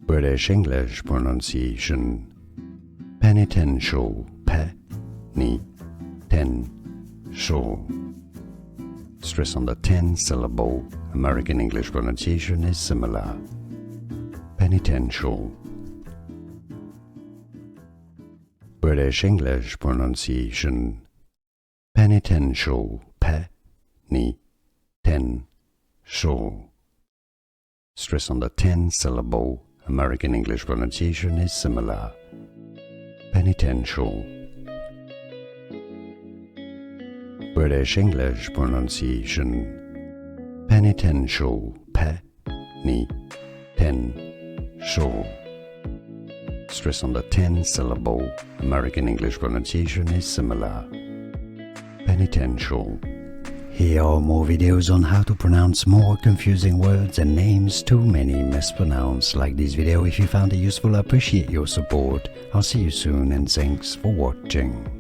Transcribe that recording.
British English pronunciation. Penitential. Pe-ni-ten-shal. Stress on the 10-syllable. American English pronunciation is similar. Penitential. British English pronunciation. Penitential. Pe-ni-ten-shal. Stress on the 10-syllable. American English pronunciation is similar. Penitential. British English pronunciation. Penitential. Pe-ni-ten-shal. Stress on the 10-syllable. American English pronunciation is similar. Penitential. Here are more videos on how to pronounce more confusing words and names too many mispronounced. Like this video if you found it useful. I appreciate your support. I'll see you soon and thanks for watching.